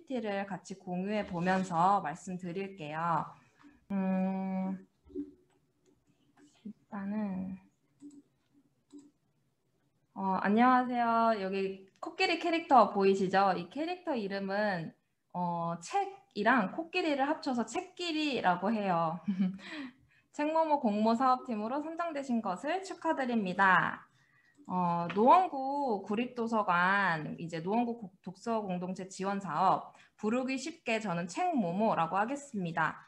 PPT를 같이 공유해 보면서 말씀드릴게요. 일단은 안녕하세요. 여기 코끼리 캐릭터 보이시죠? 이 캐릭터 이름은 책이랑 코끼리를 합쳐서 책끼리라고 해요. 책모모 공모 사업팀으로 선정되신 것을 축하드립니다. 노원구 구립도서관 이제 노원구 독서 공동체 지원 사업 부르기 쉽게 저는 책모모라고 하겠습니다.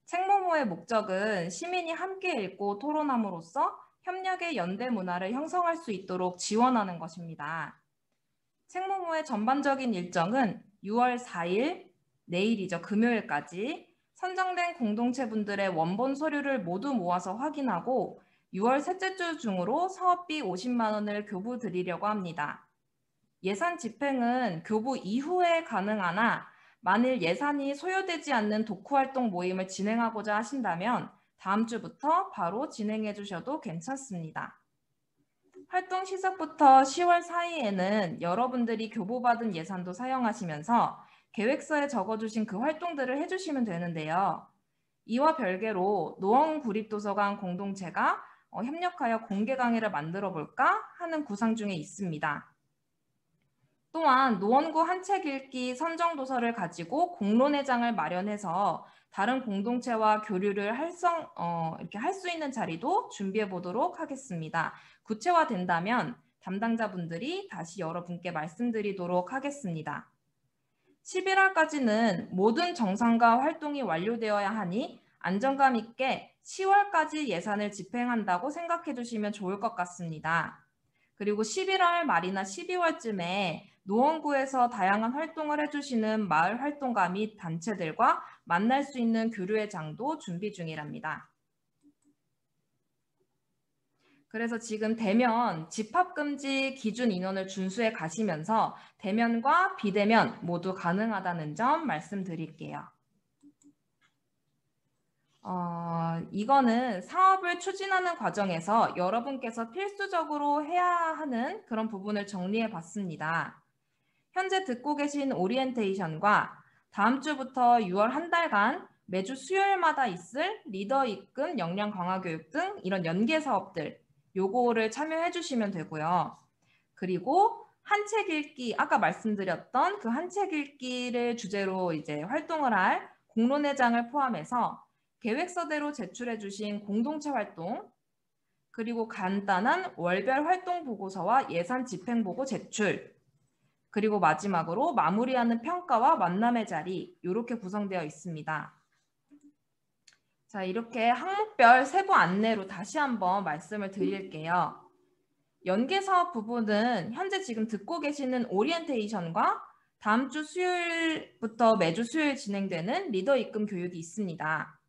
책모모의 목적은 시민이 함께 읽고 토론함으로써 협력의 연대 문화를 형성할 수 있도록 지원하는 것입니다. 책모모의 전반적인 일정은 6월 4일, 내일이죠. 금요일까지 선정된 공동체분들의 원본 서류를 모두 모아서 확인하고 6월 셋째 주 중으로 사업비 50만 원을 교부 드리려고 합니다. 예산 집행은 교부 이후에 가능하나 만일 예산이 소요되지 않는 독후활동 모임을 진행하고자 하신다면 다음 주부터 바로 진행해 주셔도 괜찮습니다. 활동 시작부터 10월 사이에는 여러분들이 교부받은 예산도 사용하시면서 계획서에 적어주신 그 활동들을 해주시면 되는데요. 이와 별개로 노원구립도서관 공동체가 협력하여 공개 강의를 만들어 볼까 하는 구상 중에 있습니다. 또한 노원구 한 책 읽기 선정 도서를 가지고 공론회장을 마련해서 다른 공동체와 교류를 이렇게 할 수 있는 자리도 준비해 보도록 하겠습니다. 구체화된다면 담당자분들이 다시 여러분께 말씀드리도록 하겠습니다. 11월까지는 모든 정상과 활동이 완료되어야 하니 안정감 있게 10월까지 예산을 집행한다고 생각해 주시면 좋을 것 같습니다. 그리고 11월 말이나 12월쯤에 노원구에서 다양한 활동을 해주시는 마을 활동가 및 단체들과 만날 수 있는 교류회장도 준비 중이랍니다. 그래서 지금 대면 집합금지 기준 인원을 준수해 가시면서 대면과 비대면 모두 가능하다는 점 말씀드릴게요. 이거는 사업을 추진하는 과정에서 여러분께서 필수적으로 해야 하는 그런 부분을 정리해 봤습니다. 현재 듣고 계신 오리엔테이션과 다음 주부터 6월 한 달간 매주 수요일마다 있을 리더 입금 역량 강화 교육 등 이런 연계 사업들 요거를 참여해 주시면 되고요. 그리고 한 책 읽기 아까 말씀드렸던 그 한 책 읽기를 주제로 이제 활동을 할 공론회장을 포함해서 계획서대로 제출해 주신 공동체 활동 그리고 간단한 월별 활동 보고서와 예산 집행 보고 제출 그리고 마지막으로 마무리하는 평가와 만남의 자리 이렇게 구성되어 있습니다. 자, 이렇게 항목별 세부 안내로 다시 한번 말씀을 드릴게요. 연계사업 부분은 현재 지금 듣고 계시는 오리엔테이션과 다음 주 수요일부터 매주 수요일 진행되는 리더 입금 교육이 있습니다.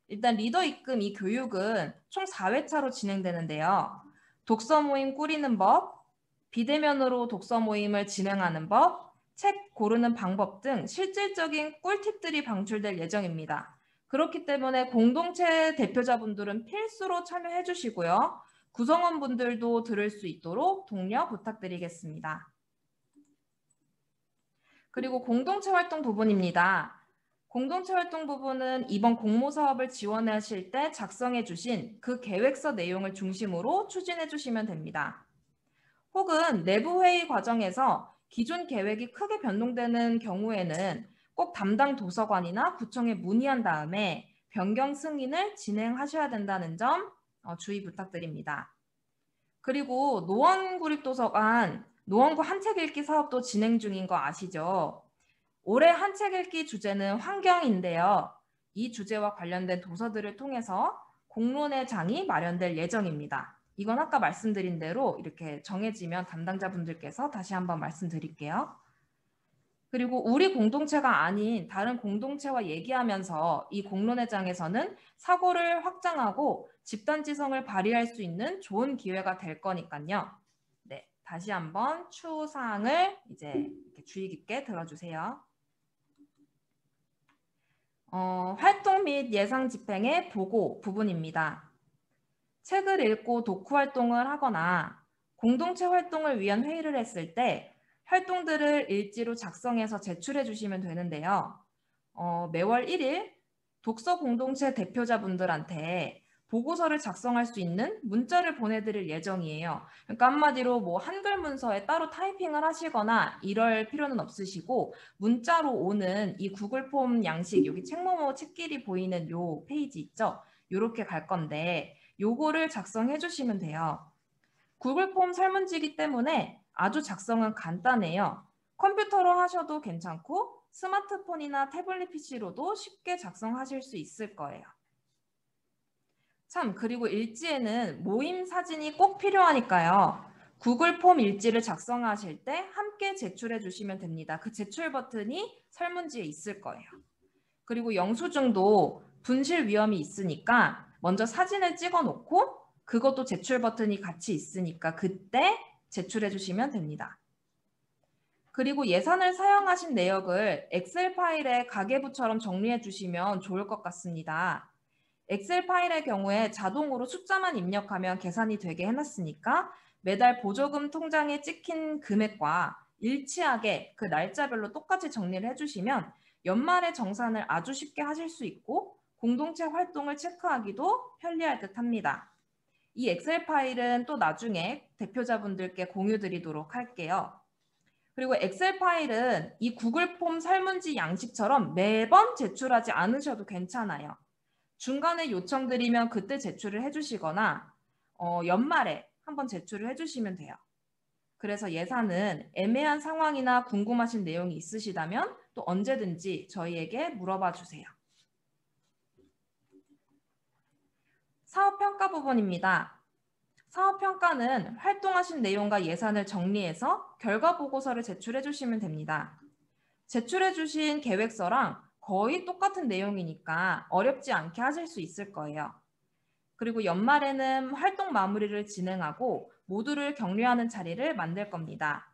일단 리더 입금 이 교육은 총 4회차로 진행되는데요. 독서 모임 꾸리는 법, 비대면으로 독서 모임을 진행하는 법, 책 고르는 방법 등 실질적인 꿀팁들이 방출될 예정입니다. 그렇기 때문에 공동체 대표자분들은 필수로 참여해 주시고요. 구성원분들도 들을 수 있도록 독려 부탁드리겠습니다. 그리고 공동체 활동 부분입니다. 공동체 활동 부분은 이번 공모 사업을 지원하실 때 작성해 주신 그 계획서 내용을 중심으로 추진해 주시면 됩니다. 혹은 내부 회의 과정에서 기존 계획이 크게 변동되는 경우에는 꼭 담당 도서관이나 구청에 문의한 다음에 변경 승인을 진행하셔야 된다는 점 주의 부탁드립니다. 그리고 노원구립도서관 노원구 한 책 읽기 사업도 진행 중인 거 아시죠? 올해 한 책 읽기 주제는 환경인데요. 이 주제와 관련된 도서들을 통해서 공론회장이 마련될 예정입니다. 이건 아까 말씀드린 대로 이렇게 정해지면 담당자분들께서 다시 한번 말씀드릴게요. 그리고 우리 공동체가 아닌 다른 공동체와 얘기하면서 이 공론회장에서는 사고를 확장하고 집단지성을 발휘할 수 있는 좋은 기회가 될 거니까요. 네, 다시 한번 추후사항을 이제 이렇게 주의 깊게 들어주세요. 활동 및 예상 집행의 보고 부분입니다. 책을 읽고 독후 활동을 하거나 공동체 활동을 위한 회의를 했을 때 활동들을 일지로 작성해서 제출해 주시면 되는데요. 매월 1일 독서 공동체 대표자분들한테 보고서를 작성할 수 있는 문자를 보내드릴 예정이에요. 그러니까 한마디로 뭐 한글 문서에 따로 타이핑을 하시거나 이럴 필요는 없으시고 문자로 오는 이 구글 폼 양식, 여기 책모모 책길이 보이는 요 페이지 있죠? 요렇게 갈 건데 요거를 작성해 주시면 돼요. 구글 폼 설문지이기 때문에 아주 작성은 간단해요. 컴퓨터로 하셔도 괜찮고 스마트폰이나 태블릿 PC로도 쉽게 작성하실 수 있을 거예요. 참, 그리고 일지에는 모임 사진이 꼭 필요하니까요. 구글 폼 일지를 작성하실 때 함께 제출해 주시면 됩니다. 그 제출 버튼이 설문지에 있을 거예요. 그리고 영수증도 분실 위험이 있으니까 먼저 사진을 찍어 놓고 그것도 제출 버튼이 같이 있으니까 그때 제출해 주시면 됩니다. 그리고 예산을 사용하신 내역을 엑셀 파일에 가계부처럼 정리해 주시면 좋을 것 같습니다. 엑셀 파일의 경우에 자동으로 숫자만 입력하면 계산이 되게 해놨으니까 매달 보조금 통장에 찍힌 금액과 일치하게 그 날짜별로 똑같이 정리를 해주시면 연말에 정산을 아주 쉽게 하실 수 있고 공동체 활동을 체크하기도 편리할 듯 합니다. 이 엑셀 파일은 또 나중에 대표자분들께 공유 드리도록 할게요. 그리고 엑셀 파일은 이 구글 폼 설문지 양식처럼 매번 제출하지 않으셔도 괜찮아요. 중간에 요청드리면 그때 제출을 해주시거나 연말에 한번 제출을 해주시면 돼요. 그래서 예산은 애매한 상황이나 궁금하신 내용이 있으시다면 또 언제든지 저희에게 물어봐 주세요. 사업평가 부분입니다. 사업평가는 활동하신 내용과 예산을 정리해서 결과보고서를 제출해 주시면 됩니다. 제출해 주신 계획서랑 거의 똑같은 내용이니까 어렵지 않게 하실 수 있을 거예요. 그리고 연말에는 활동 마무리를 진행하고 모두를 격려하는 자리를 만들 겁니다.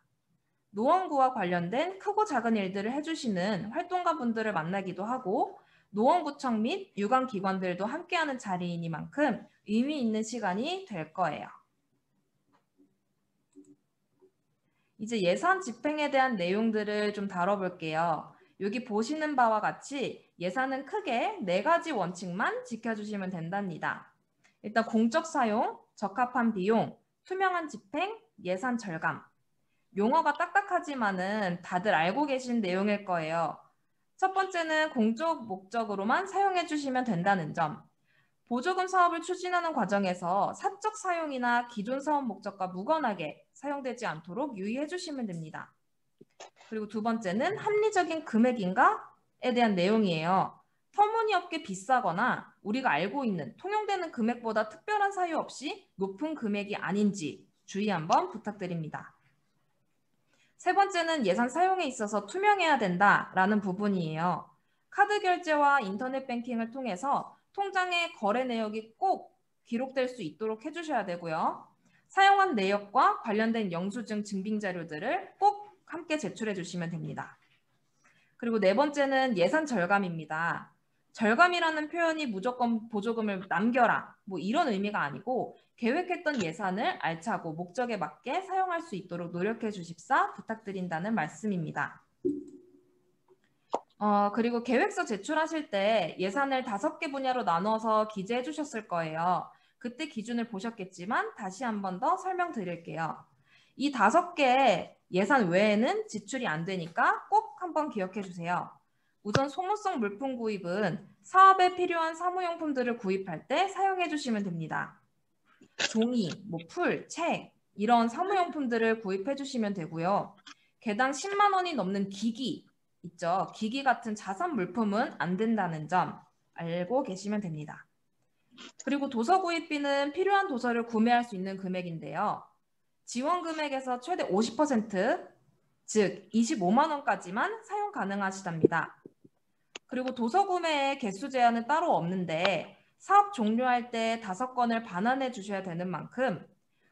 노원구와 관련된 크고 작은 일들을 해주시는 활동가분들을 만나기도 하고 노원구청 및 유관기관들도 함께하는 자리이니만큼 의미 있는 시간이 될 거예요. 이제 예산 집행에 대한 내용들을 좀 다뤄볼게요. 여기 보시는 바와 같이 예산은 크게 4가지 원칙만 지켜주시면 된답니다. 일단 공적 사용, 적합한 비용, 투명한 집행, 예산 절감. 용어가 딱딱하지만은 다들 알고 계신 내용일 거예요. 첫 번째는 공적 목적으로만 사용해 주시면 된다는 점. 보조금 사업을 추진하는 과정에서 사적 사용이나 기존 사업 목적과 무관하게 사용되지 않도록 유의해 주시면 됩니다. 그리고 두 번째는 합리적인 금액인가에 대한 내용이에요. 터무니없게 비싸거나 우리가 알고 있는 통용되는 금액보다 특별한 사유 없이 높은 금액이 아닌지 주의 한번 부탁드립니다. 세 번째는 예산 사용에 있어서 투명해야 된다라는 부분이에요. 카드 결제와 인터넷 뱅킹을 통해서 통장의 거래 내역이 꼭 기록될 수 있도록 해주셔야 되고요. 사용한 내역과 관련된 영수증 증빙 자료들을 꼭 함께 제출해 주시면 됩니다. 그리고 네 번째는 예산 절감입니다. 절감이라는 표현이 무조건 보조금을 남겨라 뭐 이런 의미가 아니고 계획했던 예산을 알차고 목적에 맞게 사용할 수 있도록 노력해 주십사 부탁드린다는 말씀입니다. 그리고 계획서 제출하실 때 예산을 5개 분야로 나눠서 기재해 주셨을 거예요. 그때 기준을 보셨겠지만 다시 한 번 더 설명드릴게요. 이 5개 예산 외에는 지출이 안 되니까 꼭 한번 기억해 주세요. 우선 소모성 물품 구입은 사업에 필요한 사무용품들을 구입할 때 사용해 주시면 됩니다. 종이, 풀, 책 이런 사무용품들을 구입해 주시면 되고요. 개당 10만 원이 넘는 기기 있죠. 기기 같은 자산 물품은 안 된다는 점 알고 계시면 됩니다. 그리고 도서 구입비는 필요한 도서를 구매할 수 있는 금액인데요. 지원 금액에서 최대 50%, 즉 25만 원까지만 사용 가능하시답니다. 그리고 도서 구매의 개수 제한은 따로 없는데 사업 종료할 때 5권을 반환해 주셔야 되는 만큼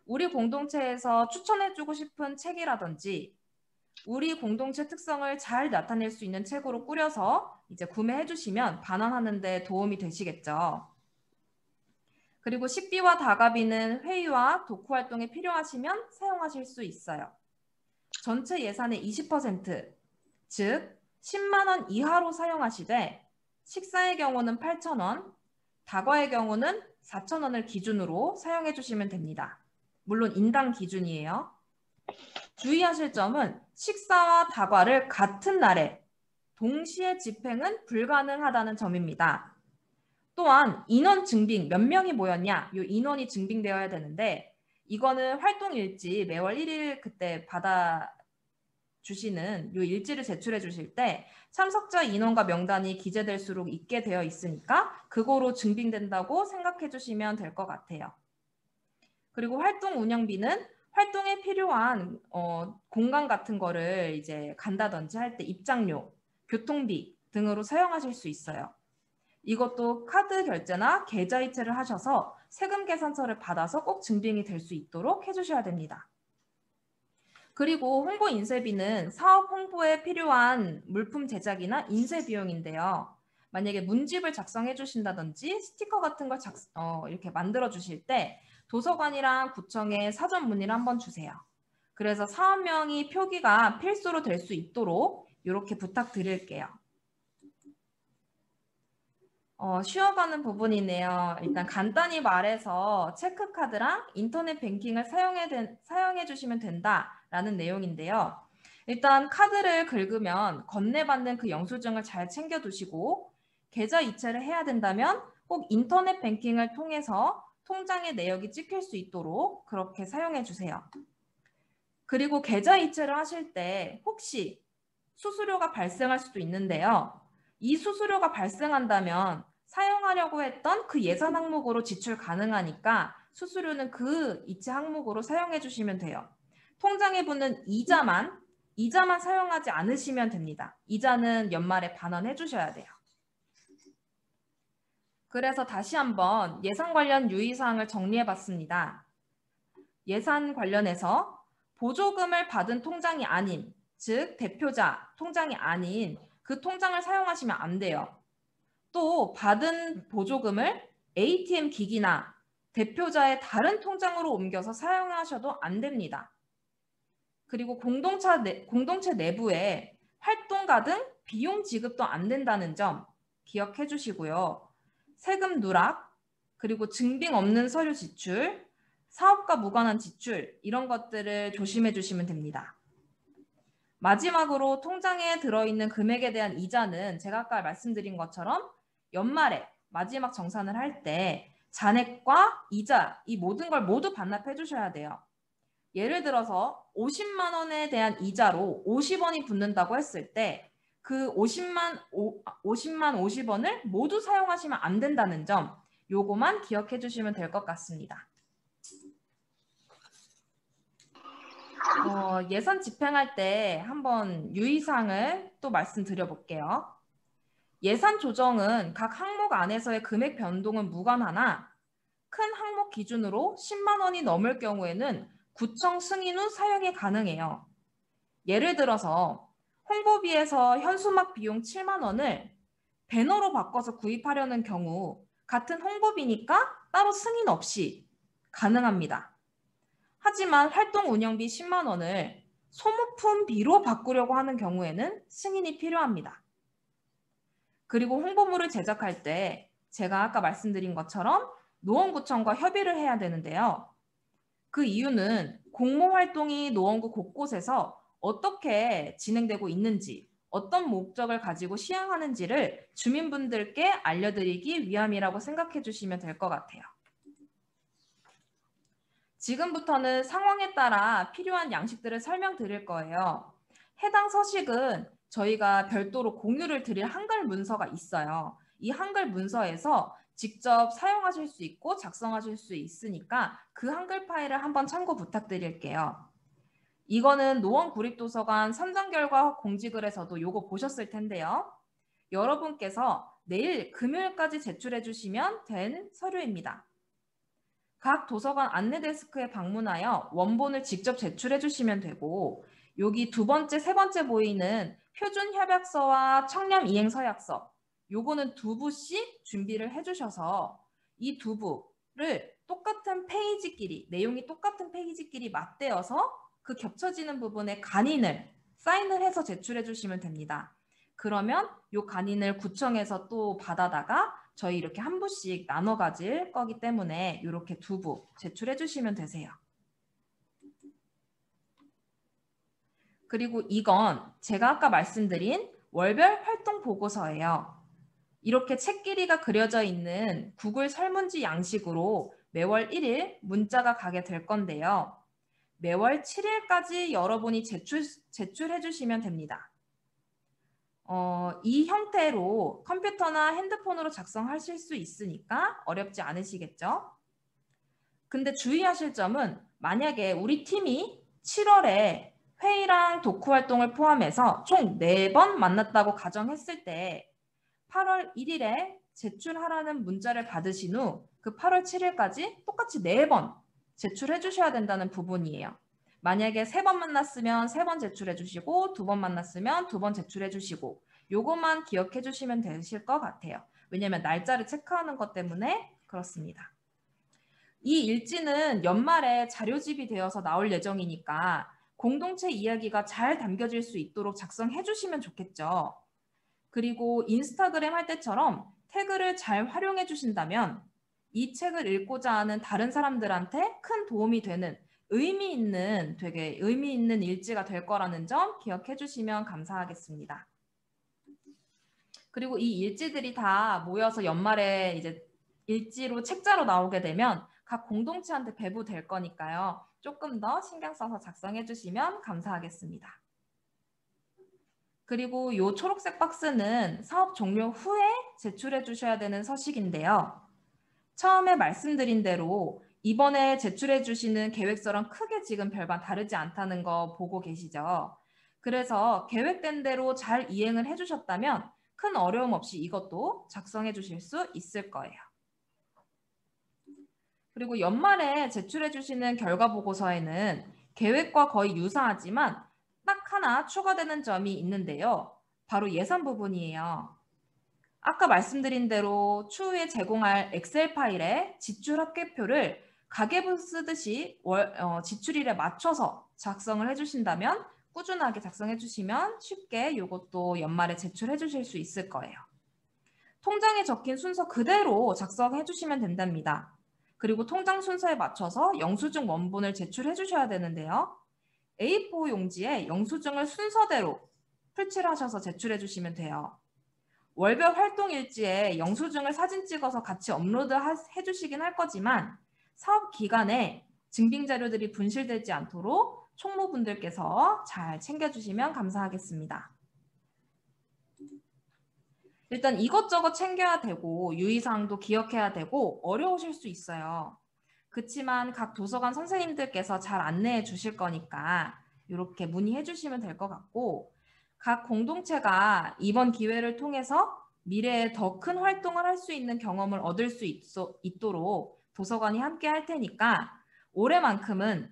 우리 공동체에서 추천해주고 싶은 책이라든지 우리 공동체 특성을 잘 나타낼 수 있는 책으로 꾸려서 이제 구매해 주시면 반환하는 데 도움이 되시겠죠. 그리고 식비와 다가비는 회의와 독후 활동에 필요하시면 사용하실 수 있어요. 전체 예산의 20%, 즉 10만 원 이하로 사용하시되 식사의 경우는 8,000원, 다과의 경우는 4,000원을 기준으로 사용해 주시면 됩니다. 물론 인당 기준이에요. 주의하실 점은 식사와 다과를 같은 날에 동시에 집행은 불가능하다는 점입니다. 또한 인원 증빙, 몇 명이 모였냐, 이 인원이 증빙되어야 되는데 이거는 활동일지 매월 1일 그때 받아 주시는 이 일지를 제출해 주실 때 참석자 인원과 명단이 기재될수록 있게 되어 있으니까 그거로 증빙된다고 생각해 주시면 될 것 같아요. 그리고 활동 운영비는 활동에 필요한 공간 같은 거를 이제 간다든지 할 때 입장료, 교통비 등으로 사용하실 수 있어요. 이것도 카드 결제나 계좌이체를 하셔서 세금 계산서를 받아서 꼭 증빙이 될 수 있도록 해주셔야 됩니다. 그리고 홍보 인쇄비는 사업 홍보에 필요한 물품 제작이나 인쇄 비용인데요. 만약에 문집을 작성해 주신다든지 스티커 같은 걸 이렇게 만들어 주실 때 도서관이랑 구청에 사전 문의를 한번 주세요. 그래서 사업명이 표기가 필수로 될 수 있도록 이렇게 부탁드릴게요. 쉬어가는 부분이네요. 일단 간단히 말해서 체크카드랑 인터넷 뱅킹을 사용해 주시면 된다라는 내용인데요. 일단 카드를 긁으면 건네받는 그 영수증을 잘 챙겨 두시고 계좌 이체를 해야 된다면 꼭 인터넷 뱅킹을 통해서 통장의 내역이 찍힐 수 있도록 그렇게 사용해 주세요. 그리고 계좌 이체를 하실 때 혹시 수수료가 발생할 수도 있는데요. 이 수수료가 발생한다면 사용하려고 했던 그 예산 항목으로 지출 가능하니까 수수료는 그 이체 항목으로 사용해 주시면 돼요. 통장에 붙는 이자만 사용하지 않으시면 됩니다. 이자는 연말에 반환해 주셔야 돼요. 그래서 다시 한번 예산 관련 유의사항을 정리해 봤습니다. 예산 관련해서 보조금을 받은 통장이 아닌, 즉 대표자 통장이 아닌 그 통장을 사용하시면 안 돼요. 또 받은 보조금을 ATM 기기나 대표자의 다른 통장으로 옮겨서 사용하셔도 안 됩니다. 그리고 공동체 내부에 활동가 등 비용 지급도 안 된다는 점 기억해 주시고요. 세금 누락, 그리고 증빙 없는 서류 지출, 사업과 무관한 지출 이런 것들을 조심해 주시면 됩니다. 마지막으로 통장에 들어있는 금액에 대한 이자는 제가 아까 말씀드린 것처럼 연말에 마지막 정산을 할 때 잔액과 이자 이 모든 걸 모두 반납해 주셔야 돼요. 예를 들어서 50만 원에 대한 이자로 50원이 붙는다고 했을 때 그 50만 50원을 모두 사용하시면 안 된다는 점 요거만 기억해 주시면 될 것 같습니다. 예산 집행할 때 한번 유의사항을 또 말씀드려 볼게요. 예산 조정은 각 항목 안에서의 금액 변동은 무관하나 큰 항목 기준으로 10만 원이 넘을 경우에는 구청 승인 후 사용이 가능해요. 예를 들어서 홍보비에서 현수막 비용 7만 원을 배너로 바꿔서 구입하려는 경우 같은 홍보비니까 따로 승인 없이 가능합니다. 하지만 활동 운영비 10만 원을 소모품비로 바꾸려고 하는 경우에는 승인이 필요합니다. 그리고 홍보물을 제작할 때 제가 아까 말씀드린 것처럼 노원구청과 협의를 해야 되는데요. 그 이유는 공모 활동이 노원구 곳곳에서 어떻게 진행되고 있는지, 어떤 목적을 가지고 시행하는지를 주민분들께 알려드리기 위함이라고 생각해 주시면 될 것 같아요. 지금부터는 상황에 따라 필요한 양식들을 설명드릴 거예요. 해당 서식은 저희가 별도로 공유를 드릴 한글 문서가 있어요. 이 한글 문서에서 직접 사용하실 수 있고 작성하실 수 있으니까 그 한글 파일을 한번 참고 부탁드릴게요. 이거는 노원구립도서관 선정 결과 공지글에서도 요거 보셨을 텐데요. 여러분께서 내일 금요일까지 제출해 주시면 된 서류입니다. 각 도서관 안내 데스크에 방문하여 원본을 직접 제출해 주시면 되고 여기 두 번째, 세 번째 보이는 표준 협약서와 청렴 이행 서약서 요거는 두 부씩 준비를 해 주셔서 이 두 부를 똑같은 페이지끼리 내용이 똑같은 페이지끼리 맞대어서 그 겹쳐지는 부분에 간인을 사인을 해서 제출해 주시면 됩니다. 그러면 이 간인을 구청에서 또 받아다가 저희 이렇게 한 부씩 나눠 가질 거기 때문에 이렇게 2부 제출해 주시면 되세요. 그리고 이건 제가 아까 말씀드린 월별 활동 보고서예요. 이렇게 책 길이가 그려져 있는 구글 설문지 양식으로 매월 1일 문자가 가게 될 건데요. 매월 7일까지 여러분이 제출해 주시면 됩니다. 이 형태로 컴퓨터나 핸드폰으로 작성하실 수 있으니까 어렵지 않으시겠죠? 근데 주의하실 점은 만약에 우리 팀이 7월에 회의랑 독후 활동을 포함해서 총 4번 만났다고 가정했을 때 8월 1일에 제출하라는 문자를 받으신 후 그 8월 7일까지 똑같이 4번 제출해 주셔야 된다는 부분이에요. 만약에 3번 만났으면 3번 제출해 주시고 2번 만났으면 2번 제출해 주시고 요것만 기억해 주시면 되실 것 같아요. 왜냐하면 날짜를 체크하는 것 때문에 그렇습니다. 이 일지는 연말에 자료집이 되어서 나올 예정이니까 공동체 이야기가 잘 담겨질 수 있도록 작성해 주시면 좋겠죠. 그리고 인스타그램 할 때처럼 태그를 잘 활용해 주신다면 이 책을 읽고자 하는 다른 사람들한테 큰 도움이 되는 되게 의미 있는 일지가 될 거라는 점 기억해 주시면 감사하겠습니다. 그리고 이 일지들이 다 모여서 연말에 이제 일지로 책자로 나오게 되면 각 공동체한테 배부될 거니까요. 조금 더 신경 써서 작성해 주시면 감사하겠습니다. 그리고 이 초록색 박스는 사업 종료 후에 제출해 주셔야 되는 서식인데요. 처음에 말씀드린 대로 이번에 제출해 주시는 계획서랑 크게 지금 별반 다르지 않다는 거 보고 계시죠? 그래서 계획된 대로 잘 이행을 해주셨다면 큰 어려움 없이 이것도 작성해 주실 수 있을 거예요. 그리고 연말에 제출해 주시는 결과 보고서에는 계획과 거의 유사하지만 딱 하나 추가되는 점이 있는데요. 바로 예산 부분이에요. 아까 말씀드린 대로 추후에 제공할 엑셀 파일에 지출 합계표를 가계부 쓰듯이 지출일에 맞춰서 작성을 해주신다면 꾸준하게 작성해 주시면 쉽게 이것도 연말에 제출해 주실 수 있을 거예요. 통장에 적힌 순서 그대로 작성해 주시면 된답니다. 그리고 통장 순서에 맞춰서 영수증 원본을 제출해 주셔야 되는데요. A4 용지에 영수증을 순서대로 풀칠하셔서 제출해 주시면 돼요. 월별 활동 일지에 영수증을 사진 찍어서 같이 업로드 해주시긴 할 거지만 사업 기간에 증빙 자료들이 분실되지 않도록 총무분들께서 잘 챙겨주시면 감사하겠습니다. 일단 이것저것 챙겨야 되고 유의사항도 기억해야 되고 어려우실 수 있어요. 그렇지만 각 도서관 선생님들께서 잘 안내해 주실 거니까 이렇게 문의해 주시면 될 것 같고 각 공동체가 이번 기회를 통해서 미래에 더 큰 활동을 할 수 있는 경험을 얻을 수 있도록 도서관이 함께 할 테니까 올해만큼은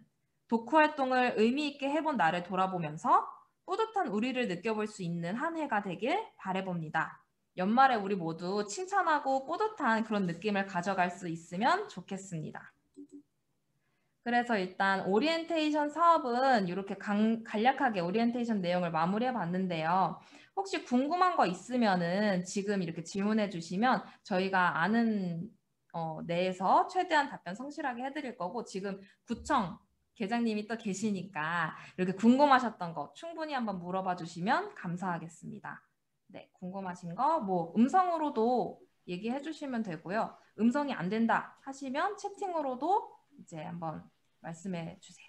독후 활동을 의미 있게 해본 나를 돌아보면서 뿌듯한 우리를 느껴볼 수 있는 한 해가 되길 바라봅니다. 연말에 우리 모두 칭찬하고 뿌듯한 그런 느낌을 가져갈 수 있으면 좋겠습니다. 그래서 일단 오리엔테이션 사업은 이렇게 간략하게 오리엔테이션 내용을 마무리해 봤는데요. 혹시 궁금한 거 있으면은 지금 이렇게 질문해 주시면 저희가 아는 내에서 최대한 답변 성실하게 해드릴 거고 지금 구청 계장님이 또 계시니까 이렇게 궁금하셨던 거 충분히 한번 물어봐 주시면 감사하겠습니다. 네, 궁금하신 거 뭐 음성으로도 얘기해 주시면 되고요. 음성이 안 된다 하시면 채팅으로도 이제 한번 말씀해 주세요.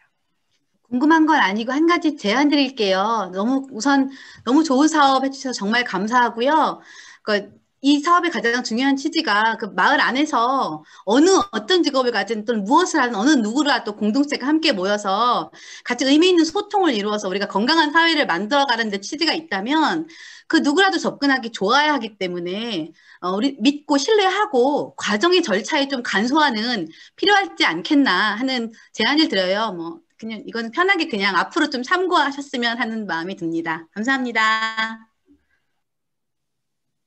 궁금한 건 아니고 한 가지 제안 드릴게요. 우선 너무 좋은 사업 해주셔서 정말 감사하고요. 이 사업의 가장 중요한 취지가 그 마을 안에서 어떤 직업을 가진 또는 무엇을 하는 어느 누구라도 공동체가 함께 모여서 같이 의미 있는 소통을 이루어서 우리가 건강한 사회를 만들어가는 데 취지가 있다면 그 누구라도 접근하기 좋아야 하기 때문에 우리 믿고 신뢰하고 과정의 절차에 좀 간소화는 필요하지 않겠나 하는 제안을 드려요. 그냥 이건 편하게 그냥 앞으로 좀 참고하셨으면 하는 마음이 듭니다. 감사합니다.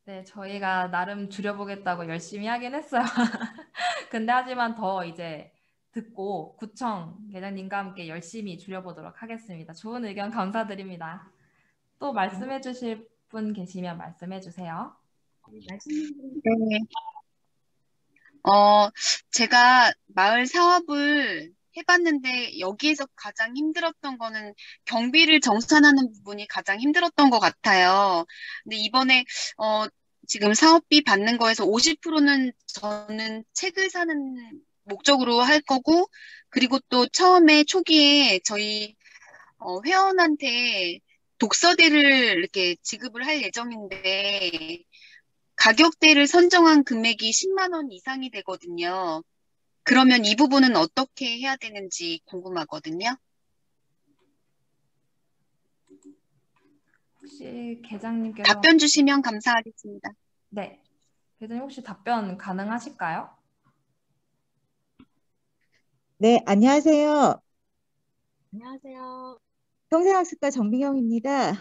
네, 저희가 나름 줄여보겠다고 열심히 하긴 했어요. 근데 하지만 더 이제 듣고 구청 계장님과 함께 열심히 줄여보도록 하겠습니다. 좋은 의견 감사드립니다. 또 말씀해 주실 분 계시면 말씀해 주세요. 네. 어, 제가 마을 사업을 해봤는데 여기에서 가장 힘들었던 거는 경비를 정산하는 부분이 가장 힘들었던 것 같아요. 근데 이번에 지금 사업비 받는 거에서 50%는 저는 책을 사는 목적으로 할 거고, 그리고 또 처음에 초기에 저희 회원한테 독서대를 이렇게 지급을 할 예정인데 가격대를 선정한 금액이 10만 원 이상이 되거든요. 그러면 이 부분은 어떻게 해야 되는지 궁금하거든요. 혹시 계장님께서 답변 주시면 감사하겠습니다. 네, 계장님 혹시 답변 가능하실까요? 네, 안녕하세요. 안녕하세요. 평생학습가 정민경입니다.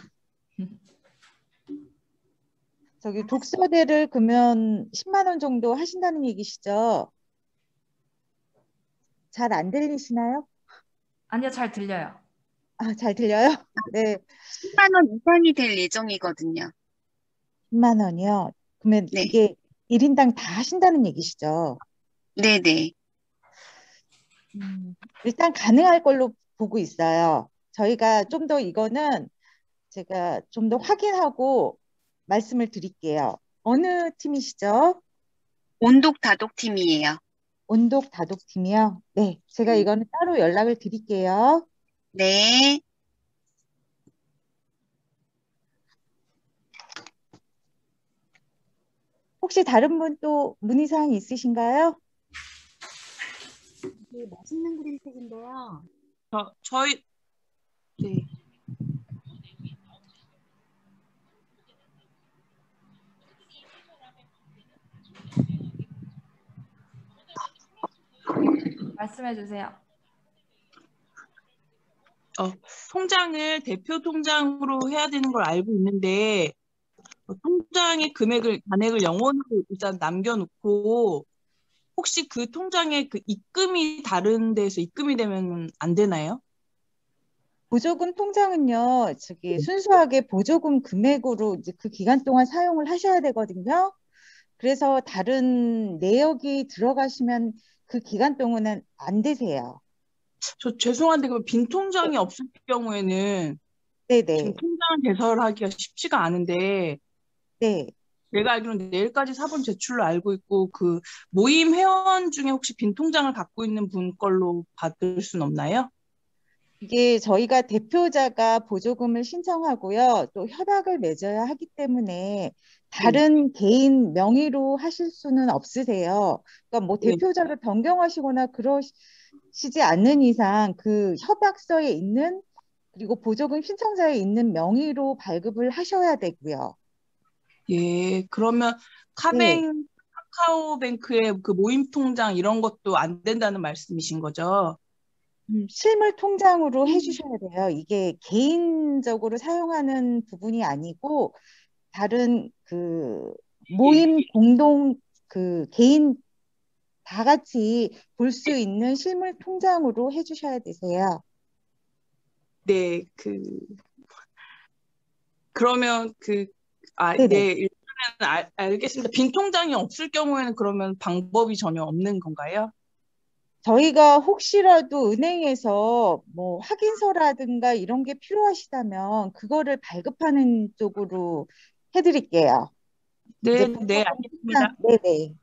저기 독서대를 그러면 10만 원 정도 하신다는 얘기시죠? 잘 안 들리시나요? 아니요, 잘 들려요. 아, 잘 들려요? 네, 10만 원 이상이 될 예정이거든요. 10만 원이요. 그러면 네, 이게 1인당 다 하신다는 얘기시죠? 네네. 일단 가능할 걸로 보고 있어요. 저희가 좀 더 이거는 제가 좀 더 확인하고 말씀을 드릴게요. 어느 팀이시죠? 온독 다독 팀이에요. 온독 다독팀이요? 네, 제가 이거는 따로 연락을 드릴게요. 네. 혹시 다른 분 또 문의사항 있으신가요? 네, 맛있는 그림책인데요. 저희, 네. 말씀해 주세요. 통장을 대표 통장으로 해야 되는 걸 알고 있는데, 통장의 잔액을 영원으로 일단 남겨놓고, 혹시 그 통장에 그 입금이 다른 데서 입금이 되면 안 되나요? 보조금 통장은요, 저기 순수하게 보조금 금액으로 이제 그 기간 동안 사용을 하셔야 되거든요. 그래서 다른 내역이 들어가시면 그 기간 동안은 안 되세요. 저 죄송한데, 그 빈 통장이 없을 경우에는 지금 네네. 통장을 개설하기가 쉽지가 않은데, 네. 내가 알기로는 내일까지 사본 제출로 알고 있고, 그 모임 회원 중에 혹시 빈 통장을 갖고 있는 분 걸로 받을 순 없나요? 이게 저희가 대표자가 보조금을 신청하고요. 또 협약을 맺어야 하기 때문에 네. 다른 개인 명의로 하실 수는 없으세요. 그러니까 뭐 네. 대표자를 변경하시거나 그러시지 않는 이상 그 협약서에 있는 그리고 보조금 신청자에 있는 명의로 발급을 하셔야 되고요. 예, 그러면 네. 카카오뱅크의 그 모임 통장 이런 것도 안 된다는 말씀이신 거죠? 실물 통장으로 해주셔야 돼요. 이게 개인적으로 사용하는 부분이 아니고 다른 그 모임 공동 그 개인 다 같이 볼 수 있는 실물 통장으로 해주셔야 되세요. 네, 그러면 네네. 네, 일단은 알겠습니다. 빈 통장이 없을 경우에는 그러면 방법이 전혀 없는 건가요? 저희가 혹시라도 은행에서 뭐 확인서라든가 이런 게 필요하시다면 그거를 발급하는 쪽으로 해드릴게요. 이제 네, 네, 보조금 통장, 알겠습니다. 네네.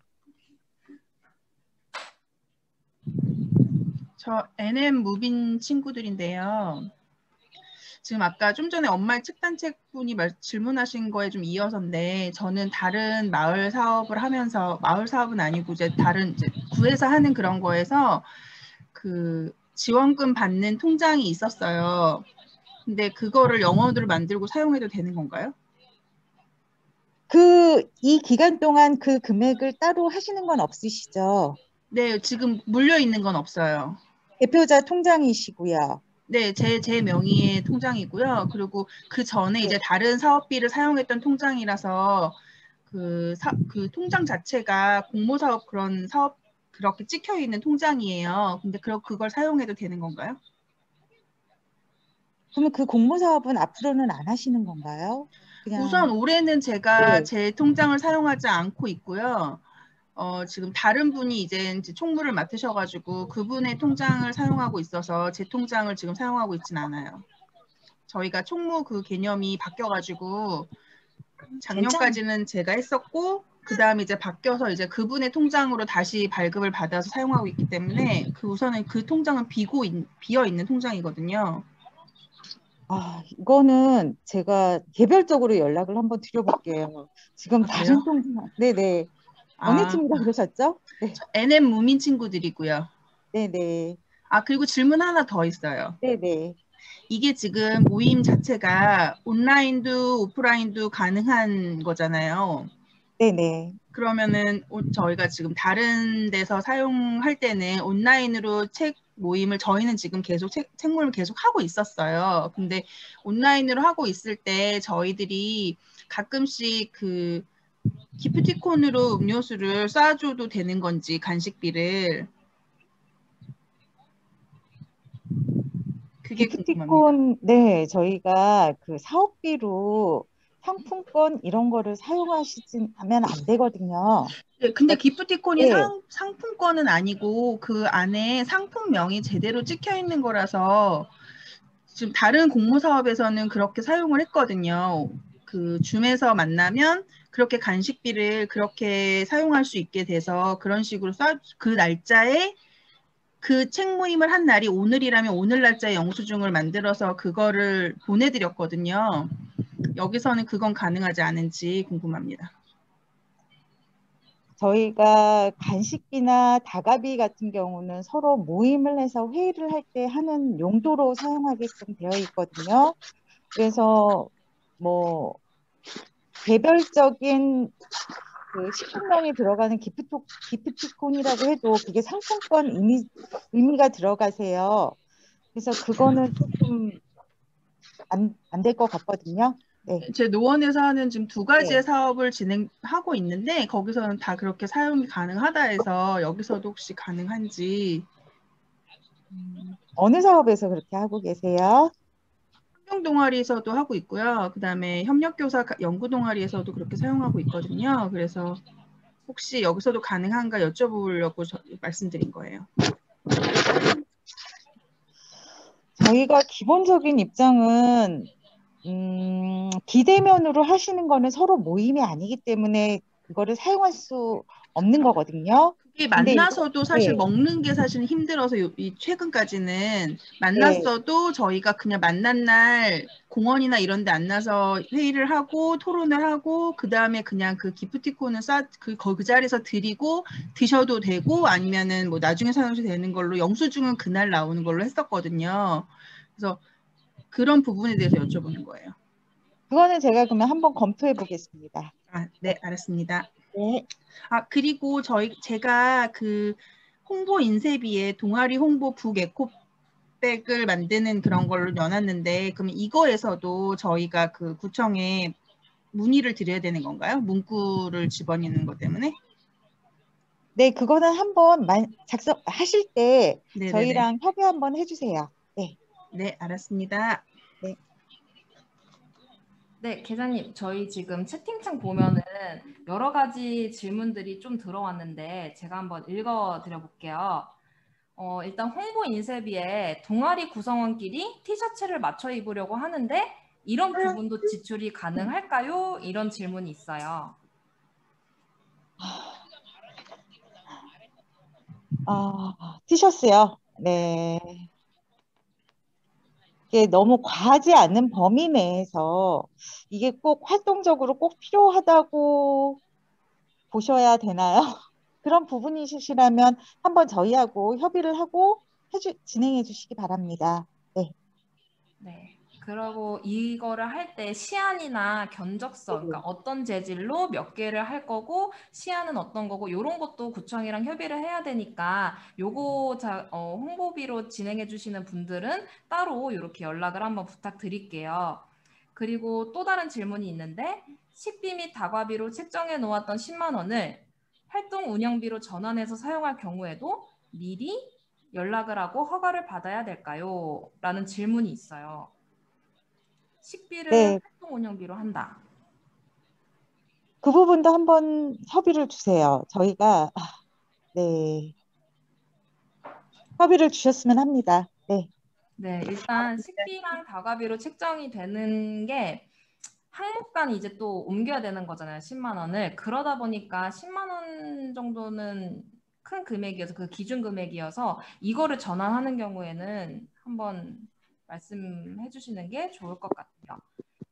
저 NM 무빈 친구들인데요. 지금 아까 좀 전에 엄마의 책단책 분이 질문하신 거에 좀 이어서인데 저는 다른 마을 사업을 하면서 마을 사업은 아니고 이제 다른 이제 구에서 하는 그런 거에서 그 지원금 받는 통장이 있었어요. 근데 그거를 영어로 만들고 사용해도 되는 건가요? 이 기간 동안 그 금액을 따로 하시는 건 없으시죠? 네, 지금 물려 있는 건 없어요. 대표자 통장이시고요. 네, 제 명의의 통장이고요. 그리고 그 전에 네. 이제 다른 사업비를 사용했던 통장이라서 그 통장 자체가 공모사업 그런 사업 그렇게 찍혀 있는 통장이에요. 근데 그걸 사용해도 되는 건가요? 그러면 그 공모 사업은 앞으로는 안 하시는 건가요? 우선 그냥 올해는 제가 네. 제 통장을 사용하지 않고 있고요. 지금 다른 분이 이제 총무를 맡으셔가지고 그분의 통장을 사용하고 있어서 제 통장을 지금 사용하고 있진 않아요. 저희가 총무 그 개념이 바뀌어가지고 작년까지는 제가 했었고 그 다음에 이제 바뀌어서 이제 그분의 통장으로 다시 발급을 받아서 사용하고 있기 때문에 우선은 그 통장은 비어 있는 통장이거든요. 이거는 제가 개별적으로 연락을 한번 드려볼게요. 지금 다른 그래요? 통장, 네네. 어느 아, 팀이라고 그러셨죠? 네, NM 무민 친구들이고요. 네네, 그리고 질문 하나 더 있어요. 네네. 이게 지금 모임 자체가 온라인도 오프라인도 가능한 거잖아요. 네네. 그러면은 저희가 지금 다른 데서 사용할 때는 온라인으로 책 모임을 저희는 지금 계속 책 모임을 계속 하고 있었어요. 근데 온라인으로 하고 있을 때 저희들이 가끔씩 그 기프티콘으로 음료수를 쏴줘도 되는 건지 간식비를 그게 궁금합니다. 기프티콘, 네, 저희가 그 사업비로 상품권 이런 거를 사용하시진 하면 안 되거든요. 네, 근데 그러니까, 기프티콘이 네, 상품권은 아니고 그 안에 상품명이 제대로 찍혀 있는 거라서 지금 다른 공모 사업에서는 그렇게 사용을 했거든요. 그 줌에서 만나면 그렇게 간식비를 그렇게 사용할 수 있게 돼서 그런 식으로 그 날짜에 그 책 모임을 한 날이 오늘이라면 오늘 날짜에 영수증을 만들어서 그거를 보내드렸거든요. 여기서는 그건 가능하지 않은지 궁금합니다. 저희가 간식비나 다가비 같은 경우는 서로 모임을 해서 회의를 할 때 하는 용도로 사용하게끔 되어 있거든요. 그래서 뭐 개별적인 그 식품명이 들어가는 기프티콘이라고 해도 그게 상품권 의미가 들어가세요. 그래서 그거는 조금 안 될 것 같거든요. 네. 제 노원에서 하는 지금 두 가지의 네. 사업을 진행하고 있는데 거기서는 다 그렇게 사용이 가능하다 해서 여기서도 혹시 가능한지. 어느 사업에서 그렇게 하고 계세요? 환경 동아리에서도 하고 있고요. 그다음에 협력교사 연구 동아리에서도 그렇게 사용하고 있거든요. 그래서 혹시 여기서도 가능한가 여쭤보려고 말씀드린 거예요. 저희가 기본적인 입장은 비대면으로 하시는 거는 서로 모임이 아니기 때문에 그거를 사용할 수 없는 거거든요. 그게 근데 이거 만나서도 사실 네, 먹는 게 사실은 힘들어서 이 최근까지는 네, 만났어도 저희가 그냥 만난 날 공원이나 이런 데 안 나서 회의를 하고 토론을 하고 그다음에 그냥 그 기프티콘을 그 자리에서 드리고 드셔도 되고 아니면은 뭐 나중에 사용해도 되는 걸로 영수증은 그날 나오는 걸로 했었거든요. 그래서 그런 부분에 대해서 여쭤보는 거예요. 그거는 제가 그러면 한번 검토해 보겠습니다. 네, 알았습니다. 네. 그리고 제가 그 홍보 인쇄비에 동아리 홍보 북에코백을 만드는 그런 걸로 넣어놨는데, 그럼 이거에서도 저희가 그 구청에 문의를 드려야 되는 건가요? 문구를 집어넣는 것 때문에? 네, 그거는 한번 작성하실 때 네네네. 저희랑 협의 한번 해주세요. 네. 네, 알았습니다. 네. 네, 계장님, 저희 지금 채팅창 보면은 여러 가지 질문들이 좀 들어왔는데 제가 한번 읽어드려 볼게요. 일단 홍보 인쇄비에 동아리 구성원끼리 티셔츠를 맞춰 입으려고 하는데 이런 부분도 지출이 가능할까요? 이런 질문이 있어요. 티셔츠요. 네. 이게 너무 과하지 않는 범위 내에서 이게 꼭 활동적으로 꼭 필요하다고 보셔야 되나요? 그런 부분이시라면 한번 저희하고 협의를 하고 진행해 주시기 바랍니다. 네. 네. 그리고 이거를 할 때 시안이나 견적서, 그러니까 어떤 재질로 몇 개를 할 거고 시안은 어떤 거고 이런 것도 구청이랑 협의를 해야 되니까 요거 홍보비로 진행해 주시는 분들은 따로 이렇게 연락을 한번 부탁드릴게요. 그리고 또 다른 질문이 있는데 식비 및 다과비로 책정해 놓았던 10만 원을 활동 운영비로 전환해서 사용할 경우에도 미리 연락을 하고 허가를 받아야 될까요? 라는 질문이 있어요. 식비를 네. 활동 운영비로 한다. 그 부분도 한번 협의를 주세요. 저희가 네. 협의를 주셨으면 합니다. 네. 네, 일단 식비랑 다과비로 책정이 되는 게 항목간 이제 또 옮겨야 되는 거잖아요. 10만 원을. 그러다 보니까 10만 원 정도는 큰 금액이어서 그 기준 금액이어서 이거를 전환하는 경우에는 한번 말씀해 주시는 게 좋을 것 같아요.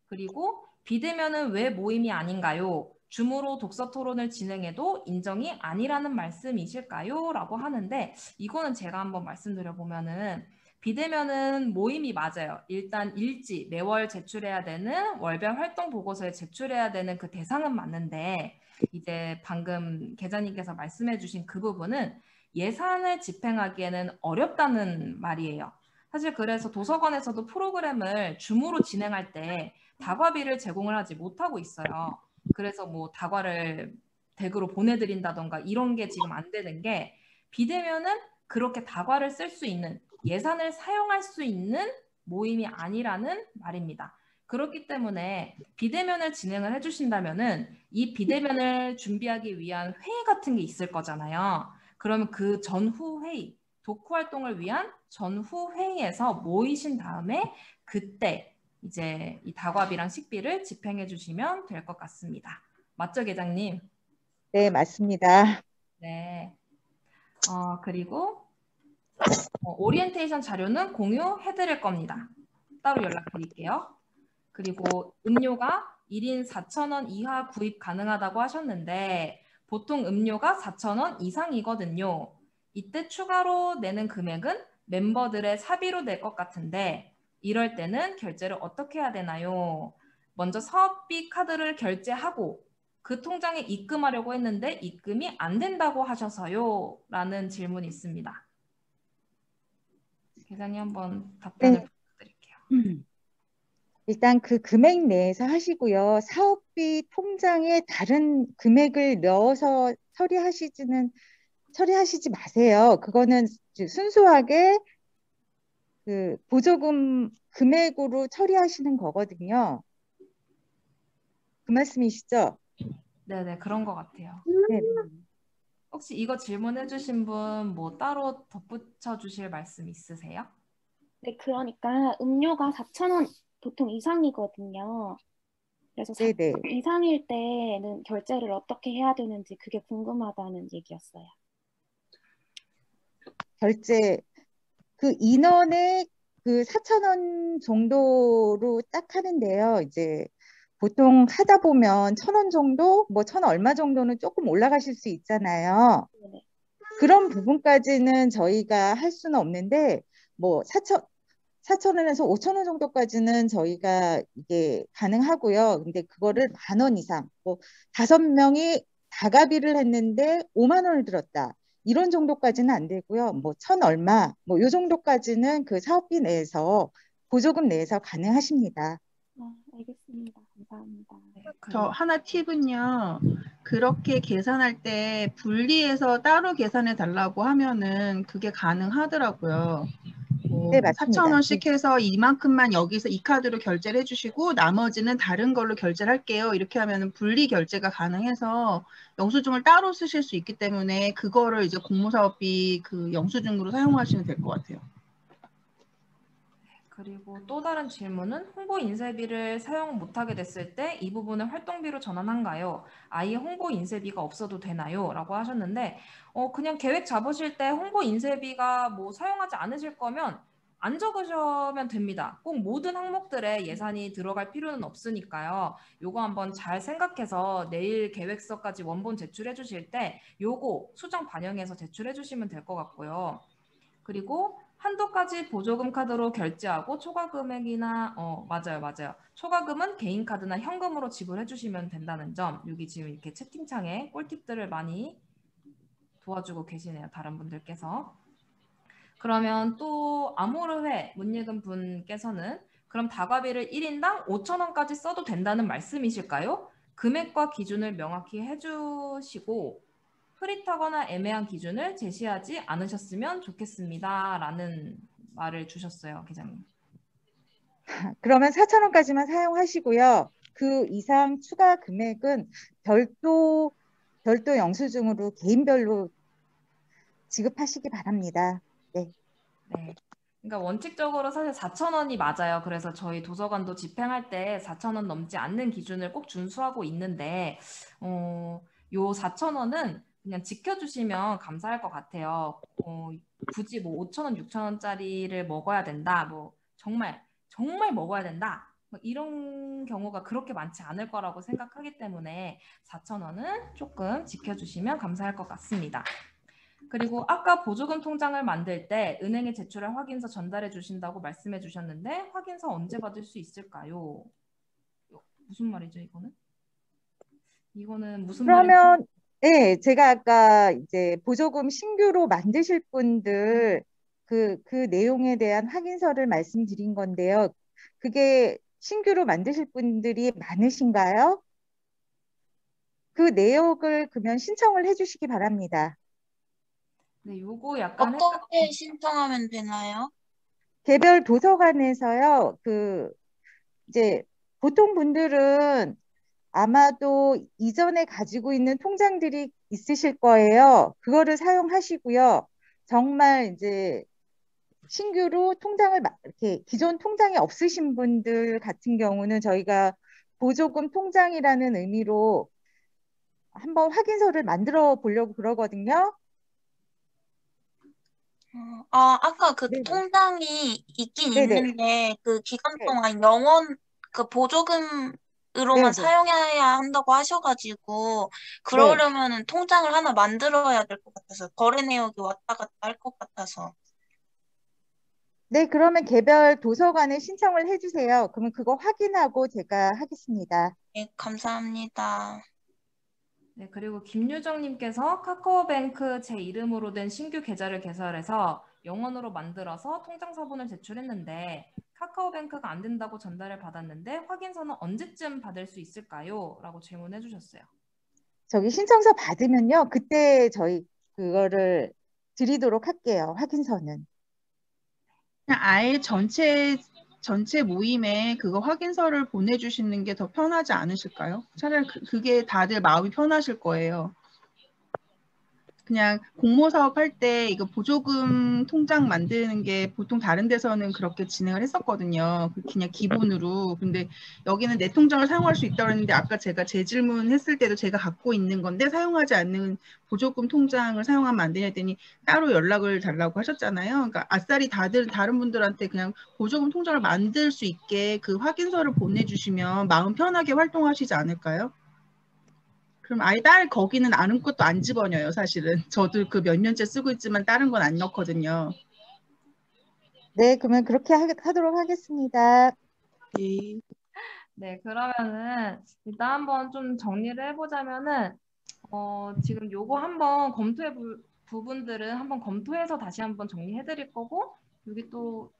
그리고 비대면은 왜 모임이 아닌가요? 줌으로 독서 토론을 진행해도 인정이 아니라는 말씀이실까요? 라고 하는데 이거는 제가 한번 말씀드려 보면은 비대면은 모임이 맞아요. 일단 일지 매월 제출해야 되는 월별 활동 보고서에 제출해야 되는 그 대상은 맞는데 이제 방금 계장님께서 말씀해 주신 그 부분은 예산을 집행하기에는 어렵다는 말이에요. 사실 그래서 도서관에서도 프로그램을 줌으로 진행할 때 다과비를 제공을 하지 못하고 있어요. 그래서 뭐 다과를 댁으로 보내드린다던가 이런 게 지금 안 되는 게 비대면은 그렇게 다과를 쓸 수 있는 예산을 사용할 수 있는 모임이 아니라는 말입니다. 그렇기 때문에 비대면을 진행을 해주신다면은 이 비대면을 준비하기 위한 회의 같은 게 있을 거잖아요. 그러면 그 전후 회의, 독후 활동을 위한 전후 회의에서 모이신 다음에 그때 이제 이 다과비랑 식비를 집행해 주시면 될 것 같습니다. 맞죠, 계장님? 네, 맞습니다. 네. 그리고 오리엔테이션 자료는 공유해 드릴 겁니다. 따로 연락드릴게요. 그리고 음료가 1인 4,000원 이하 구입 가능하다고 하셨는데 보통 음료가 4,000원 이상이거든요. 이때 추가로 내는 금액은 멤버들의 사비로 낼 것 같은데 이럴 때는 결제를 어떻게 해야 되나요? 먼저 사업비 카드를 결제하고 그 통장에 입금하려고 했는데 입금이 안 된다고 하셔서요? 라는 질문이 있습니다. 계장님 한번 답변을 네. 부탁드릴게요. 일단 그 금액 내에서 하시고요. 사업비 통장에 다른 금액을 넣어서 처리하시지 마세요. 그거는 순수하게 그 보조금 금액으로 처리하시는 거거든요. 그 말씀이시죠? 네네, 그런 것 같아요. 네. 혹시 이거 질문해 주신 분 뭐 따로 덧붙여 주실 말씀 있으세요? 네, 그러니까 음료가 4,000원 보통 이상이거든요. 그래서 네네. 4,000원 이상일 때는 결제를 어떻게 해야 되는지 그게 궁금하다는 얘기였어요. 결제 그 인원의 그 4,000원 정도로 딱 하는데요. 이제 보통 하다 보면 1,000원 정도, 뭐 1,000 얼마 정도는 조금 올라가실 수 있잖아요. 네네. 그런 부분까지는 저희가 할 수는 없는데 뭐 4,000원에서 5,000원 정도까지는 저희가 이게 가능하고요. 근데 그거를 10,000원 이상, 뭐 5명이 다가비를 했는데 5만 원을 들었다. 이런 정도까지는 안 되고요. 뭐 1,000 얼마, 뭐 요 정도까지는 그 사업비 내에서 보조금 내에서 가능하십니다. 알겠습니다. 감사합니다. 네, 저 하나 팁은요. 그렇게 계산할 때 분리해서 따로 계산해 달라고 하면은 그게 가능하더라고요. 네, 맞습니다. 4,000원씩 해서 이만큼만 여기서 이 카드로 결제를 해주시고 나머지는 다른 걸로 결제를 할게요. 이렇게 하면은 분리 결제가 가능해서 영수증을 따로 쓰실 수 있기 때문에 그거를 이제 공모사업비 그 영수증으로 사용하시면 될 것 같아요. 그리고 또 다른 질문은 홍보 인쇄비를 사용 못하게 됐을 때 이 부분을 활동비로 전환한가요? 아예 홍보 인쇄비가 없어도 되나요? 라고 하셨는데 그냥 계획 잡으실 때 홍보 인쇄비가 뭐 사용하지 않으실 거면 안 적으시면 됩니다. 꼭 모든 항목들에 예산이 들어갈 필요는 없으니까요. 요거 한번 잘 생각해서 내일 계획서까지 원본 제출해 주실 때 요거 수정 반영해서 제출해 주시면 될 것 같고요. 그리고 한도까지 보조금 카드로 결제하고 초과 금액이나 맞아요. 초과금은 개인 카드나 현금으로 지불해 주시면 된다는 점. 여기 지금 이렇게 채팅창에 꿀팁들을 많이 도와주고 계시네요. 다른 분들께서. 그러면 또 아모르회 못 읽은 분께서는 그럼 다과비를 1인당 5,000원까지 써도 된다는 말씀이실까요? 금액과 기준을 명확히 해주시고 흐릿하거나 애매한 기준을 제시하지 않으셨으면 좋겠습니다. 라는 말을 주셨어요, 계장님. 그러면 4,000원까지만 사용하시고요. 그 이상 추가 금액은 별도 영수증으로 개인별로 지급하시기 바랍니다. 네. 네. 그러니까 원칙적으로 사실 4,000원이 맞아요. 그래서 저희 도서관도 집행할 때 4,000원 넘지 않는 기준을 꼭 준수하고 있는데, 요 4,000원은 그냥 지켜주시면 감사할 것 같아요. 굳이 뭐 5,000원, 6,000원짜리를 먹어야 된다. 뭐 정말 먹어야 된다. 뭐 이런 경우가 그렇게 많지 않을 거라고 생각하기 때문에 4,000원은 조금 지켜주시면 감사할 것 같습니다. 그리고 아까 보조금 통장을 만들 때 은행에 제출할 확인서 전달해 주신다고 말씀해 주셨는데 확인서 언제 받을 수 있을까요? 무슨 말이죠, 이거는? 이거는 무슨 말인지. 그러면 네, 제가 아까 이제 보조금 신규로 만드실 분들 그 내용에 대한 확인서를 말씀드린 건데요. 그게 신규로 만드실 분들이 많으신가요? 그 내역을 그러면 신청을 해주시기 바랍니다. 네, 요거 약간 어떻게 신청하면 되나요? 개별 도서관에서요. 이제 보통 분들은 아마도 이전에 가지고 있는 통장들이 있으실 거예요. 그거를 사용하시고요. 정말 이제 신규로 통장을 이렇게 기존 통장이 없으신 분들 같은 경우는 저희가 보조금 통장이라는 의미로 한번 확인서를 만들어 보려고 그러거든요. 아까 그 네네. 통장이 있긴 네네. 있는데 그 기간 네. 동안 그 보조금으로만 네네. 사용해야 한다고 하셔가지고 네. 그러려면은 통장을 하나 만들어야 될 것 같아서 거래 내역이 왔다 갔다 할 것 같아서. 네, 그러면 개별 도서관에 신청을 해주세요. 그러면 그거 확인하고 제가 하겠습니다. 네, 감사합니다. 네, 그리고 김유정님께서 카카오뱅크 제 이름으로 된 신규 계좌를 개설해서 영원으로 만들어서 통장 사본을 제출했는데 카카오뱅크가 안 된다고 전달을 받았는데 확인서는 언제쯤 받을 수 있을까요? 라고 질문해 주셨어요. 저기 신청서 받으면요. 그때 저희 그거를 드리도록 할게요. 확인서는. 그냥 아예 전체 모임에 그거 확인서를 보내주시는 게 더 편하지 않으실까요? 차라리 그게 다들 마음이 편하실 거예요. 그냥 공모 사업할 때 이거 보조금 통장 만드는 게 보통 다른 데서는 그렇게 진행을 했었거든요. 그냥 기본으로. 근데 여기는 내 통장을 사용할 수 있다고 했는데 아까 제가 재질문 했을 때도 제가 갖고 있는 건데 사용하지 않는 보조금 통장을 사용하면 안 되냐 했더니 따로 연락을 달라고 하셨잖아요. 그러니까 아싸리 다른 분들한테 그냥 보조금 통장을 만들 수 있게 그 확인서를 보내주시면 마음 편하게 활동하시지 않을까요? 그럼 아예 거기는 아는 것도 안 집어넣어요, 사실은. 저도 그 몇 년째 쓰고 있지만 다른 건 안 넣거든요. 네, 그러면 그렇게 하도록 하겠습니다. 예. 네, 그러면은 일단 한번 좀 정리를 해보자면은 지금 요거 한번 검토해 볼 부분들은 한번 검토해서 다시 한번 정리해 드릴 거고 여기 또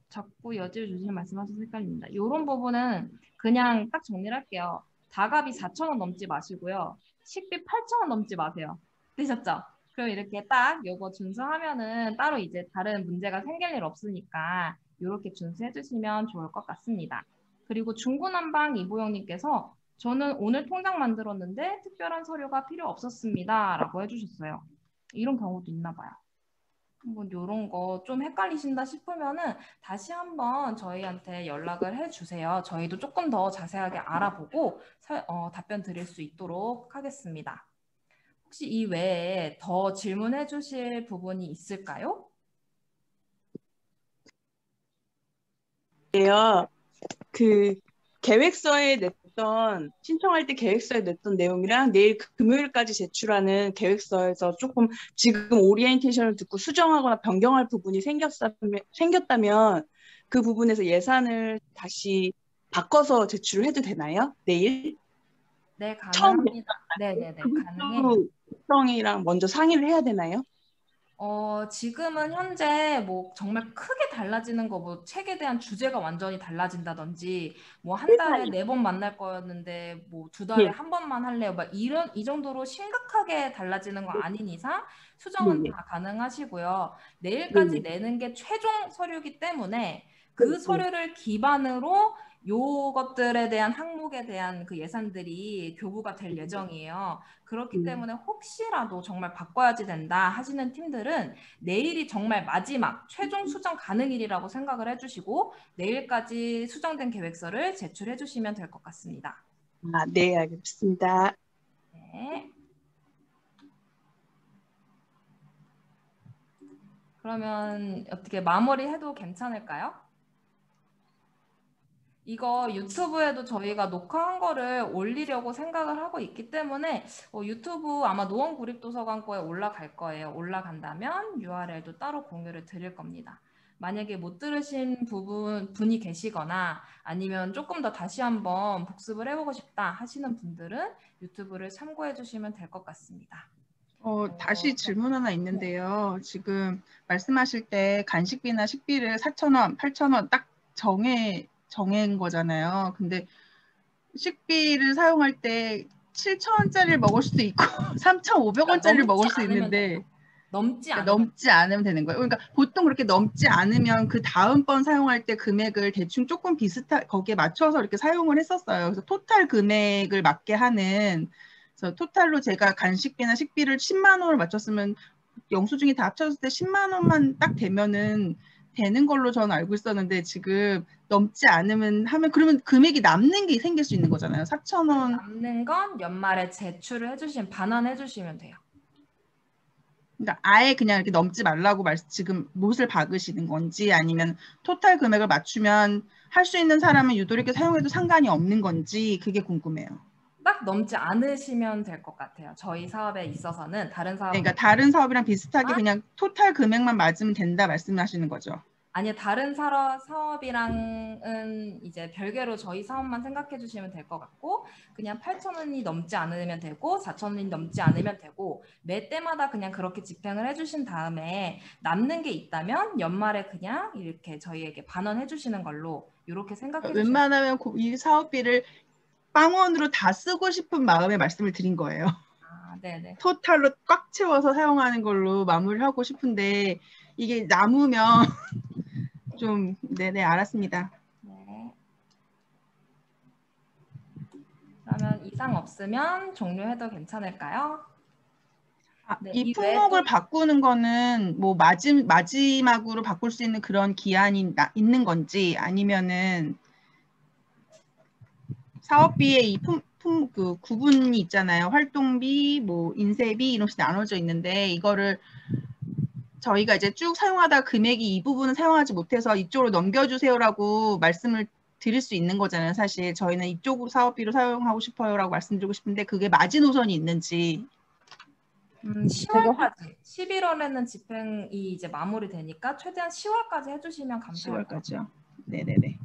자꾸 여지를 주시는 말씀하셔서 헷갈립니다. 이런 부분은 그냥 딱 정리를 할게요. 다갑이 4,000원 넘지 마시고요. 식비 8,000원 넘지 마세요. 되셨죠? 그럼 이렇게 딱 요거 준수하면은 따로 이제 다른 문제가 생길 일 없으니까 이렇게 준수해 주시면 좋을 것 같습니다. 그리고 중구난방 이보영님께서 저는 오늘 통장 만들었는데 특별한 서류가 필요 없었습니다. 라고 해주셨어요. 이런 경우도 있나 봐요. 한번 이런 거 좀 헷갈리신다 싶으면은 다시 한번 저희한테 연락을 해주세요. 저희도 조금 더 자세하게 알아보고 답변 드릴 수 있도록 하겠습니다. 혹시 이 외에 더 질문해 주실 부분이 있을까요? 그 계획서에 신청할 때 계획서에 냈던 내용이랑 내일 금요일까지 제출하는 계획서에서 조금 지금 오리엔테이션을 듣고 수정하거나 변경할 부분이 생겼다면 그 부분에서 예산을 다시 바꿔서 제출을 해도 되나요? 내일? 네, 가능합니다. 네네네, 가능해요. 일정이랑 먼저 상의를 해야 되나요? 지금은 현재 뭐 정말 크게 달라지는 거, 뭐 책에 대한 주제가 완전히 달라진다든지, 뭐 한 달에 4번 만날 거였는데 뭐 2달에 예, 1번만 할래요. 막 이 정도로 심각하게 달라지는 거 아닌 이상 예, 수정은 예, 다 가능하시고요. 예, 내일까지 예. 내는 게 최종 서류이기 때문에 그 예. 서류를 기반으로 요것들에 대한 항목에 대한 그 예산들이 교부가 될 예정이에요. 그렇기 때문에 혹시라도 정말 바꿔야지 된다 하시는 팀들은 내일이 정말 마지막 최종 수정 가능일이라고 생각을 해주시고 내일까지 수정된 계획서를 제출해 주시면 될 것 같습니다. 아, 네, 알겠습니다. 네. 그러면 어떻게 마무리해도 괜찮을까요? 이거 유튜브에도 저희가 녹화한 거를 올리려고 생각을 하고 있기 때문에 유튜브 아마 노원구립도서관 거에 올라갈 거예요. 올라간다면 URL도 따로 공유를 드릴 겁니다. 만약에 못 들으신 분이 계시거나 아니면 조금 더 다시 한번 복습을 해보고 싶다 하시는 분들은 유튜브를 참고해 주시면 될 것 같습니다. 다시 질문 하나 있는데요. 지금 말씀하실 때 간식비나 식비를 4,000원, 8,000원 딱 정한 거잖아요. 근데 식비를 사용할 때 7,000원짜리를 먹을 수도 있고 3,500원짜리를 먹을 수 있는데 넘지 않으면 되는 거예요. 그러니까 보통 그렇게 넘지 않으면 그 다음번 사용할 때 금액을 대충 조금 거기에 맞춰서 이렇게 사용을 했었어요. 그래서 토탈 금액을 맞게 하는, 그래서 토탈로 제가 간식비나 식비를 10만 원을 맞췄으면 영수증이 다 합쳐졌을 때 10만 원만 딱 되면은 되는 걸로 저는 알고 있었는데 지금 넘지 않으면 그러면 금액이 남는 게 생길 수 있는 거잖아요. 4,000원. 남는 건 연말에 제출을 해주시면 반환해 주시면 돼요. 그러니까 아예 그냥 이렇게 넘지 말라고 지금 못을 박으시는 건지 아니면 토탈 금액을 맞추면 할 수 있는 사람은 유도리 있게 사용해도 상관이 없는 건지 그게 궁금해요. 딱 넘지 않으시면 될 것 같아요. 저희 사업에 있어서는 다른 사업 그러니까 다른 사업이랑 비슷하게 그냥 토탈 금액만 맞으면 된다 말씀하시는 거죠? 아니요, 다른 사업이랑은 이제 별개로 저희 사업만 생각해 주시면 될 것 같고 그냥 8,000원이 넘지 않으면 되고 4,000원이 넘지 않으면 되고 매 때마다 그냥 그렇게 집행을 해주신 다음에 남는 게 있다면 연말에 그냥 이렇게 저희에게 반환해 주시는 걸로 이렇게 생각해 주시면 웬만하면 이 사업비를 빵원으로 다 쓰고 싶은 마음에 말씀을 드린 거예요. 네네. 토탈로 꽉 채워서 사용하는 걸로 마무리를 하고 싶은데 이게 남으면 좀 네네 알았습니다. 네. 그러면 이상 없으면 종료해도 괜찮을까요? 네, 이 품목을 바꾸는 거는 뭐 마지막으로 바꿀 수 있는 그런 기한이 있는 건지 아니면은 사업비에 이 그 구분이 있잖아요. 활동비, 뭐 인쇄비 이런 식으로 나눠져 있는데 이거를 저희가 이제 쭉 사용하다 금액이 이 부분은 사용하지 못해서 이쪽으로 넘겨주세요라고 말씀을 드릴 수 있는 거잖아요. 사실 저희는 이쪽 사업비로 사용하고 싶어요라고 말씀드리고 싶은데 그게 마지노선이 있는지. 10월까지 11월에는 집행이 이제 마무리되니까 최대한 10월까지 해주시면 감사할 것 같아요. 10월까지요. 네네네.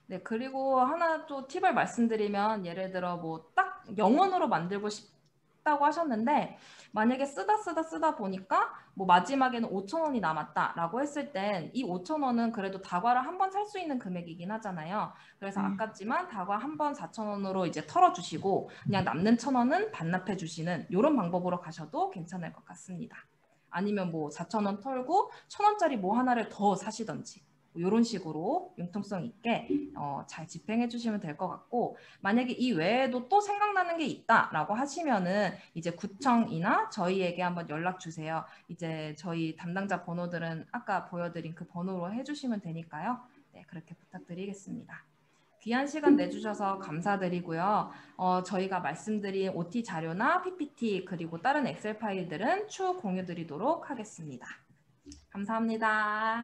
네, 그리고 하나 또 팁을 말씀드리면 예를 들어 뭐 딱 영원으로 만들고 싶다고 하셨는데 만약에 쓰다 보니까 뭐 마지막에는 5,000원이 남았다라고 했을 땐 이 5,000원은 그래도 다과를 한 번 살 수 있는 금액이긴 하잖아요. 그래서 아깝지만 다과 한 번 4,000원으로 이제 털어주시고 그냥 남는 1,000원은 반납해 주시는 이런 방법으로 가셔도 괜찮을 것 같습니다. 아니면 뭐 4,000원 털고 1,000원짜리 뭐 하나를 더 사시던지 이런 식으로 융통성 있게 잘 집행해 주시면 될 것 같고 만약에 이 외에도 또 생각나는 게 있다라고 하시면은 이제 구청이나 저희에게 한번 연락 주세요. 이제 저희 담당자 번호들은 아까 보여드린 그 번호로 해주시면 되니까요. 네, 그렇게 부탁드리겠습니다. 귀한 시간 내주셔서 감사드리고요. 저희가 말씀드린 OT 자료나 PPT 그리고 다른 엑셀 파일들은 추후 공유드리도록 하겠습니다. 감사합니다.